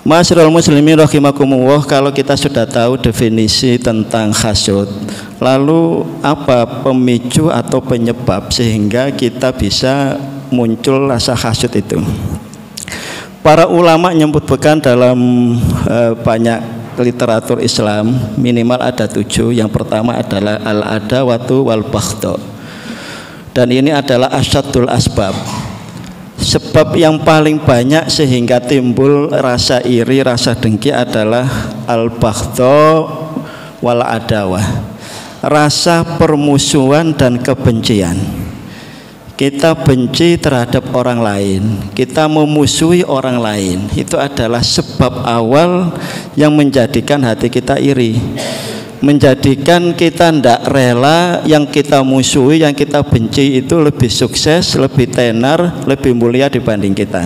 Ma'asyiral muslimin rahimakumullah, kalau kita sudah tahu definisi tentang hasud, lalu apa pemicu atau penyebab sehingga kita bisa muncul rasa hasud itu? Para ulama menyebutkan dalam banyak literatur Islam minimal ada 7. Yang pertama adalah al-adawatu wal baghdha. Dan ini adalah asyadul asbab. Sebab yang paling banyak sehingga timbul rasa iri, rasa dengki adalah al-baghdha wal adawah. Rasa permusuhan dan kebencian. Kita benci terhadap orang lain, kita memusuhi orang lain. Itu adalah sebab awal yang menjadikan hati kita iri, menjadikan kita tidak rela yang kita musuhi, yang kita benci itu lebih sukses, lebih tenar, lebih mulia dibanding kita.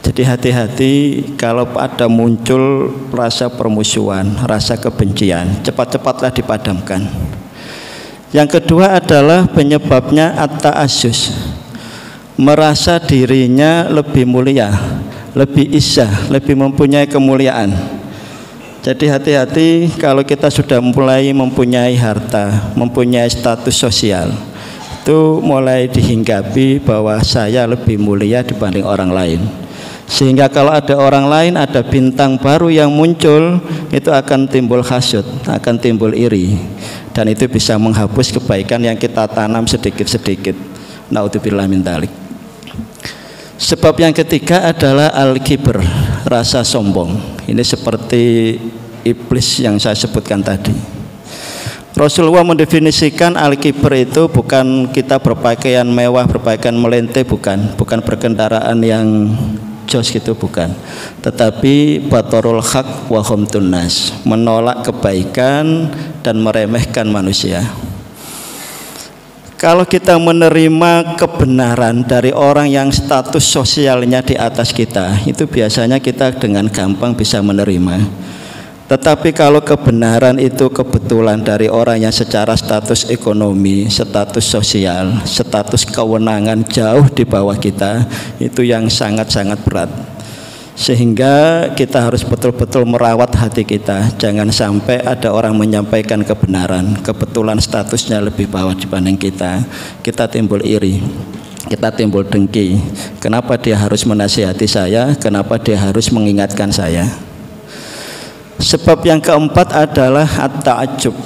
Jadi hati-hati kalau ada muncul rasa permusuhan, rasa kebencian, cepat-cepatlah dipadamkan. Yang kedua adalah penyebabnya at-ta'assus, merasa dirinya lebih mulia, lebih izzah, lebih mempunyai kemuliaan. Jadi hati-hati kalau kita sudah mulai mempunyai harta, mempunyai status sosial, itu mulai dihinggapi bahwa saya lebih mulia dibanding orang lain. Sehingga kalau ada orang lain, ada bintang baru yang muncul, itu akan timbul hasud, akan timbul iri. Dan itu bisa menghapus kebaikan yang kita tanam sedikit-sedikit. Naudzubillah min dzalik. Sebab yang ketiga adalah al-kibr, rasa sombong. Ini seperti iblis yang saya sebutkan tadi. Rasulullah mendefinisikan al-kibr itu bukan kita berpakaian mewah, berpakaian melente, bukan berkendaraan yang jos gitu, bukan. Tetapi batorul haq wa ghamtun nas, menolak kebaikan dan meremehkan manusia. Kalau kita menerima kebenaran dari orang yang status sosialnya di atas kita, itu biasanya kita dengan gampang bisa menerima. Tetapi kalau kebenaran itu kebetulan dari orang yang secara status ekonomi, status sosial, status kewenangan jauh di bawah kita, itu yang sangat-sangat berat. Sehingga kita harus betul-betul merawat hati kita. Jangan sampai ada orang menyampaikan kebenaran, kebetulan statusnya lebih bawah dibanding kita, kita timbul iri, kita timbul dengki. Kenapa dia harus menasihati saya? Kenapa dia harus mengingatkan saya? Sebab yang keempat adalah at-ta'ajjub,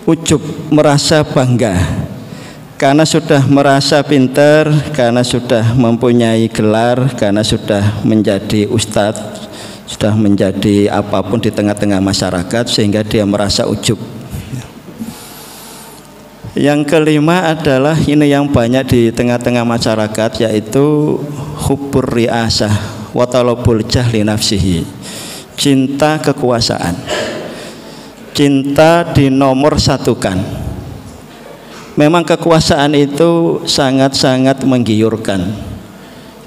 ujub, merasa bangga karena sudah merasa pintar, karena sudah mempunyai gelar, karena sudah menjadi ustadz, sudah menjadi apapun di tengah-tengah masyarakat, sehingga dia merasa ujub. Yang kelima adalah ini yang banyak di tengah-tengah masyarakat, yaitu hubbur riasah wa talabul jahli nafsihi, cinta kekuasaan, cinta dinomor satukan. Memang kekuasaan itu sangat-sangat menggiurkan,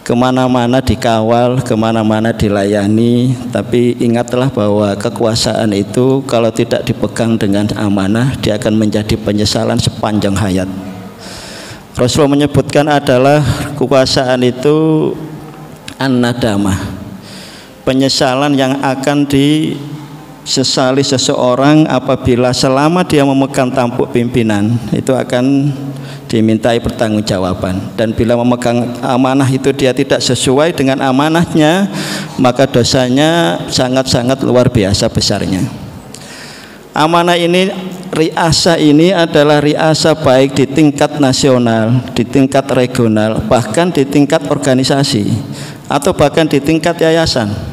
kemana-mana dikawal, kemana-mana dilayani. Tapi ingatlah bahwa kekuasaan itu kalau tidak dipegang dengan amanah, dia akan menjadi penyesalan sepanjang hayat. Rasulullah menyebutkan adalah kekuasaan itu an-nadamah, penyesalan yang akan disesali seseorang apabila selama dia memegang tampuk pimpinan, itu akan dimintai pertanggungjawaban. Dan bila memegang amanah itu dia tidak sesuai dengan amanahnya, maka dosanya sangat-sangat luar biasa besarnya. Amanah ini, riasa ini adalah riasa baik di tingkat nasional, di tingkat regional, bahkan di tingkat organisasi, atau bahkan di tingkat yayasan.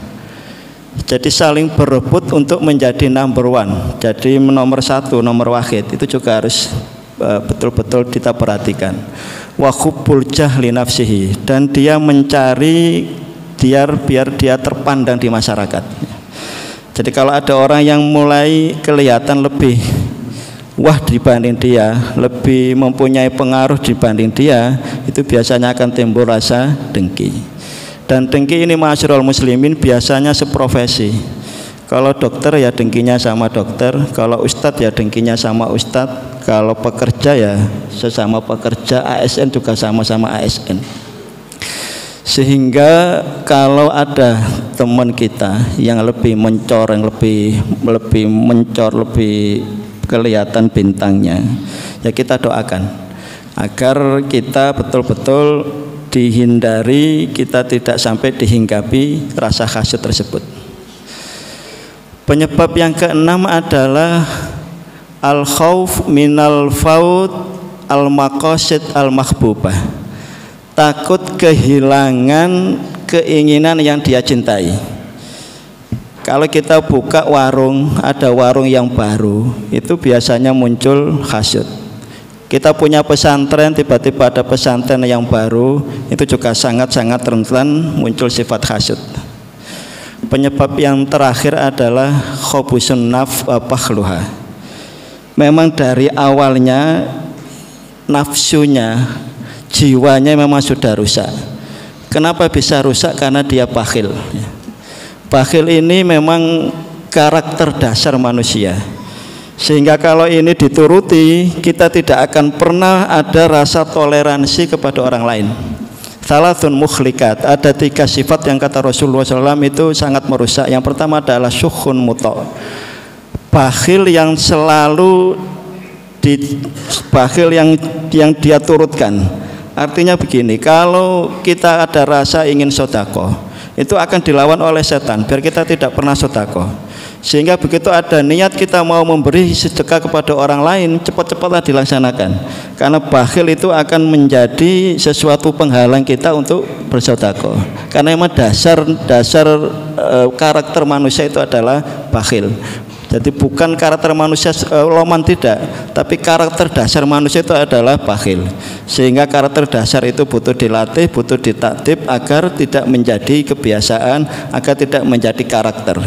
Jadi saling berebut untuk menjadi number one, jadi nomor satu, nomor wahid. Itu juga harus betul-betul kita perhatikan. Wa hubbul jahli nafsihi, dan dia mencari biar dia terpandang di masyarakat. Jadi kalau ada orang yang mulai kelihatan lebih wah dibanding dia, lebih mempunyai pengaruh dibanding dia, itu biasanya akan timbul rasa dengki. Dan dengki ini ma'asyiral muslimin biasanya seprofesi. Kalau dokter ya dengkinya sama dokter, kalau ustadz ya dengkinya sama ustadz, kalau pekerja ya sesama pekerja, ASN juga sama-sama ASN. Sehingga kalau ada teman kita yang lebih mencoreng, lebih mencor, lebih kelihatan bintangnya, ya kita doakan agar kita betul-betul dihindari, kita tidak sampai dihinggapi rasa hasud tersebut. Penyebab yang keenam adalah al-khauf minal faut al-maqasid al-mahbubah, takut kehilangan keinginan yang dia cintai. Kalau kita buka warung, ada warung yang baru, itu biasanya muncul hasud. Kita punya pesantren, tiba-tiba ada pesantren yang baru, itu juga sangat-sangat rentan muncul sifat hasud. Penyebab yang terakhir adalah khobusun naf wa pakhluha. Memang dari awalnya nafsunya, jiwanya memang sudah rusak. Kenapa bisa rusak? Karena dia bakhil. Bakhil ini memang karakter dasar manusia, sehingga kalau ini dituruti, kita tidak akan pernah ada rasa toleransi kepada orang lain. Salatun mukhlikat, ada 3 sifat yang kata Rasulullah SAW itu sangat merusak. Yang pertama adalah syukhun muto', bakhil yang selalu bakhil yang dia turutkan. Artinya begini, kalau kita ada rasa ingin sedekah, itu akan dilawan oleh setan biar kita tidak pernah sedekah. Sehingga begitu ada niat kita mau memberi sedekah kepada orang lain, cepat-cepatlah dilaksanakan. Karena bakhil itu akan menjadi sesuatu penghalang kita untuk bersedekah. Karena memang dasar karakter manusia itu adalah bakhil. Jadi bukan karakter manusia loman, tidak, tapi karakter dasar manusia itu adalah bakhil. Sehingga karakter dasar itu butuh dilatih, butuh ditatib agar tidak menjadi kebiasaan, agar tidak menjadi karakter.